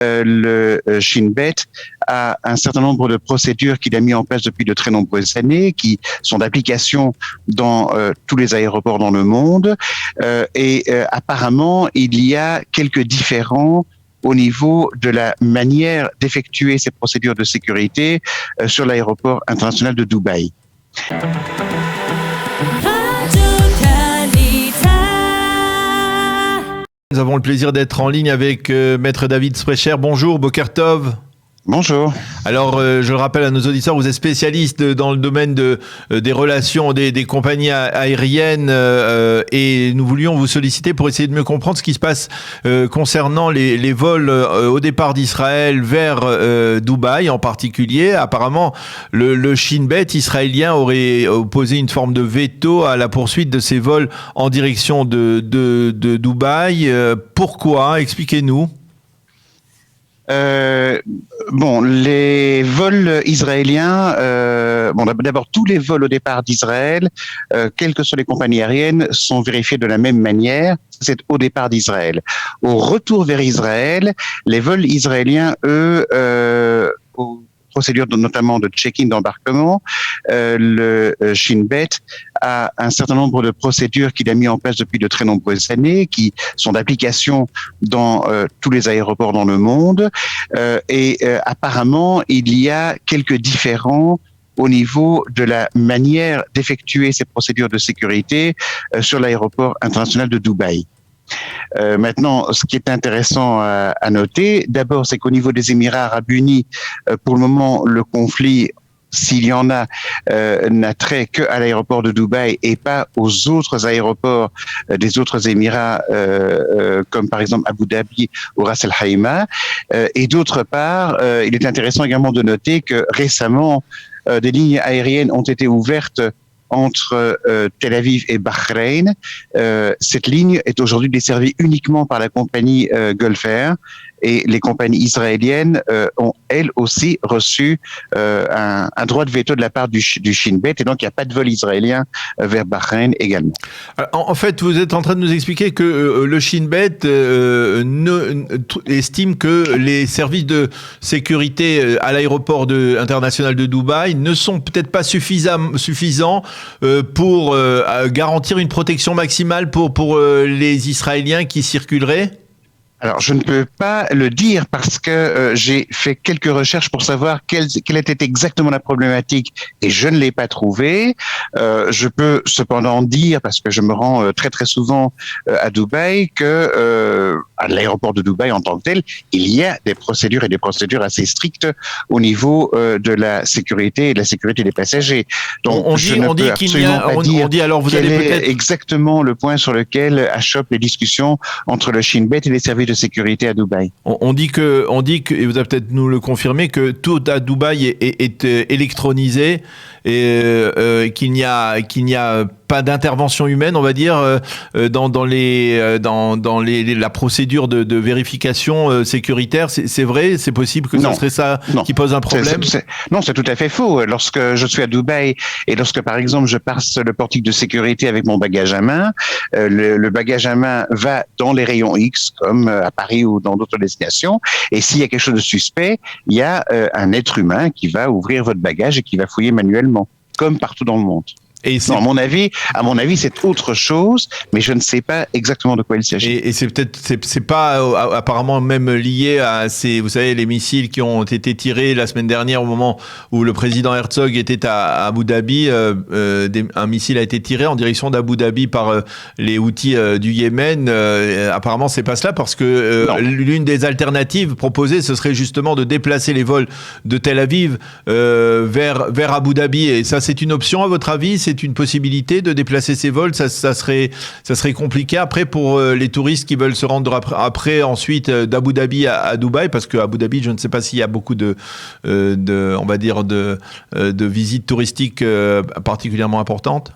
le Shin Bet a un certain nombre de procédures qu'il a mis en place depuis de très nombreuses années, qui sont d'application dans tous les aéroports dans le monde. Apparemment, il y a quelques différends au niveau de la manière d'effectuer ces procédures de sécurité sur l'aéroport international de Dubaï. Nous avons le plaisir d'être en ligne avec Maître David Sprecher. Bonjour, Boker Tov. Bonjour. Alors, je le rappelle à nos auditeurs, vous êtes spécialiste dans le domaine des relations des compagnies aériennes et nous voulions vous solliciter pour essayer de mieux comprendre ce qui se passe concernant les vols au départ d'Israël vers Dubaï en particulier. Apparemment, le Shin Bet israélien aurait opposé une forme de veto à la poursuite de ces vols en direction de Dubaï. Pourquoi ? Expliquez-nous. Les vols israéliens, d'abord tous les vols au départ d'Israël, quelles que soient les compagnies aériennes, sont vérifiés de la même manière. C'est au départ d'Israël. Au retour vers Israël, les vols israéliens, eux, aux procédures notamment de check-in d'embarquement, le Shin Bet a un certain nombre de procédures qu'il a mis en place depuis de très nombreuses années, qui sont d'application dans tous les aéroports dans le monde. Apparemment, il y a quelques différends au niveau de la manière d'effectuer ces procédures de sécurité sur l'aéroport international de Dubaï. Maintenant, ce qui est intéressant à noter, d'abord, c'est qu'au niveau des Émirats arabes unis, pour le moment, le conflit, s'il y en a, n'a trait qu'à l'aéroport de Dubaï et pas aux autres aéroports des autres Émirats, comme par exemple Abu Dhabi ou Ras Al Khaimah. Et d'autre part, il est intéressant également de noter que récemment, des lignes aériennes ont été ouvertes entre Tel Aviv et Bahreïn. Cette ligne est aujourd'hui desservie uniquement par la compagnie Gulf Air et les compagnies israéliennes ont elles aussi reçu un droit de veto de la part du Shin Bet et donc il n'y a pas de vol israélien vers Bahreïn également. En fait, vous êtes en train de nous expliquer que le Shin Bet estime que les services de sécurité à l'aéroport international de Dubaï ne sont peut-être pas suffisants pour garantir une protection maximale pour les Israéliens qui circuleraient ? Alors, je ne peux pas le dire parce que j'ai fait quelques recherches pour savoir quelle était exactement la problématique et je ne l'ai pas trouvée. Je peux cependant dire, parce que je me rends très très souvent à Dubaï, que à l'aéroport de Dubaï en tant que tel, il y a des procédures et des procédures assez strictes au niveau de la sécurité et de la sécurité des passagers. Donc, on dit alors vous allez peut-être exactement le point sur lequel achoppent les discussions entre le Shin Bet et les services de sécurité à Dubaï. On dit que, et vous allez peut-être nous le confirmer, que tout à Dubaï est électronisé et qu'il n'y a pas d'intervention humaine, on va dire, dans la procédure de vérification sécuritaire. C'est vrai, c'est possible que ce serait ça qui pose un problème. Non, c'est tout à fait faux. Lorsque je suis à Dubaï et lorsque, par exemple, je passe le portique de sécurité avec mon bagage à main, le bagage à main va dans les rayons X, comme à Paris ou dans d'autres destinations. Et s'il y a quelque chose de suspect, il y a un être humain qui va ouvrir votre bagage et qui va fouiller manuellement, comme partout dans le monde. Non, à mon avis, c'est autre chose, mais je ne sais pas exactement de quoi il s'agit. Et c'est pas apparemment même lié à vous savez, les missiles qui ont été tirés la semaine dernière au moment où le président Herzog était à Abu Dhabi. Un missile a été tiré en direction d'Abu Dhabi par les Houthis du Yémen. Apparemment, c'est pas cela parce que l'une des alternatives proposées, ce serait justement de déplacer les vols de Tel Aviv vers Abu Dhabi. Et ça, c'est une option à votre avis? C'est une possibilité de déplacer ces vols? Ça serait compliqué après pour les touristes qui veulent se rendre après ensuite d'Abu Dhabi à Dubaï, parce que Abu Dhabi, je ne sais pas s'il y a beaucoup de visites touristiques particulièrement importantes.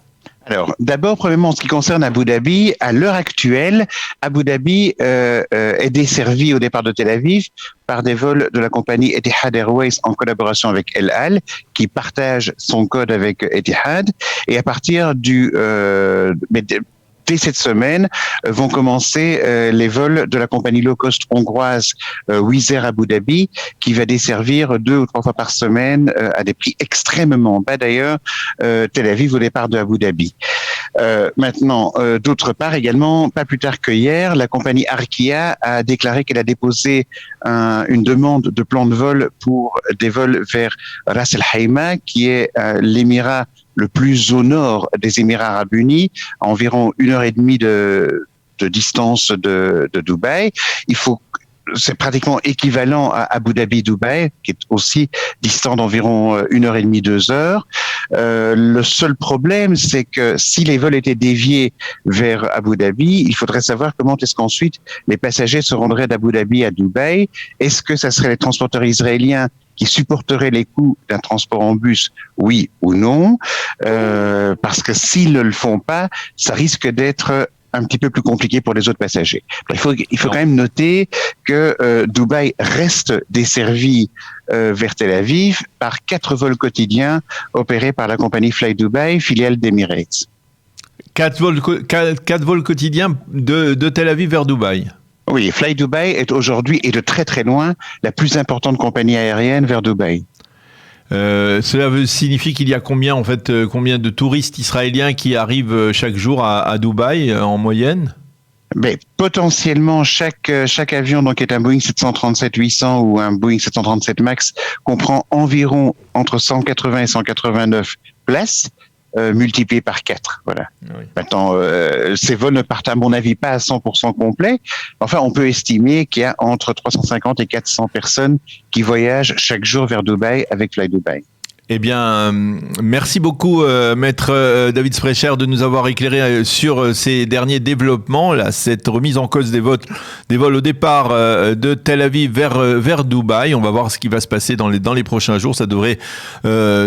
Alors, d'abord, premièrement, en ce qui concerne Abu Dhabi, à l'heure actuelle, Abu Dhabi est desservi au départ de Tel Aviv par des vols de la compagnie Etihad Airways en collaboration avec El Al, qui partage son code avec Etihad. Et à partir dès cette semaine, vont commencer les vols de la compagnie low cost hongroise Wizz Air Abu Dhabi, qui va desservir 2 ou 3 fois par semaine à des prix extrêmement bas d'ailleurs, Tel Aviv au départ de Abu Dhabi. Maintenant, d'autre part également, pas plus tard que hier, la compagnie Arkia a déclaré qu'elle a déposé une demande de plan de vol pour des vols vers Ras Al Khaimah, qui est l'émirat le plus au nord des Émirats Arabes Unis, à environ 1h30 de distance de Dubaï. C'est pratiquement équivalent à Abu Dhabi-Dubaï, qui est aussi distant d'environ 1h30, 2 heures. Le seul problème, c'est que si les vols étaient déviés vers Abu Dhabi, il faudrait savoir comment est-ce qu'ensuite les passagers se rendraient d'Abu Dhabi à Dubaï. Est-ce que ça serait les transporteurs israéliens qui supporteraient les coûts d'un transport en bus, oui ou non, parce que s'ils ne le font pas, ça risque d'être un petit peu plus compliqué pour les autres passagers. Il faut quand même noter que Dubaï reste desservi vers Tel Aviv par 4 vols quotidiens opérés par la compagnie Fly Dubai, filiale d'Emirates. 4 vols quotidiens de Tel Aviv vers Dubaï. Oui, Fly Dubai est aujourd'hui et de très très loin la plus importante compagnie aérienne vers Dubaï. Cela signifie qu'il y a combien de touristes israéliens qui arrivent chaque jour à Dubaï en moyenne? Mais potentiellement chaque avion donc est un Boeing 737-800 ou un Boeing 737 Max comprend environ entre 180 et 189 places. Multiplié par 4, voilà. Oui. Maintenant, ces vols ne partent à mon avis pas à 100% complet. Enfin, on peut estimer qu'il y a entre 350 et 400 personnes qui voyagent chaque jour vers Dubaï avec Fly Dubai. Eh bien, merci beaucoup, Maître David Sprecher, de nous avoir éclairé sur ces derniers développements, là, cette remise en cause des vols au départ de Tel Aviv vers Dubaï. On va voir ce qui va se passer dans les prochains jours. Ça devrait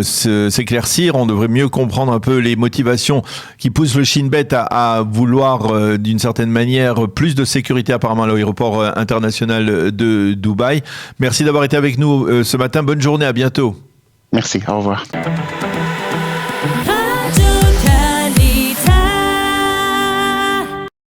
s'éclaircir. On devrait mieux comprendre un peu les motivations qui poussent le Shin Bet à vouloir, d'une certaine manière, plus de sécurité apparemment à l'aéroport international de Dubaï. Merci d'avoir été avec nous ce matin. Bonne journée, à bientôt. Merci, au revoir.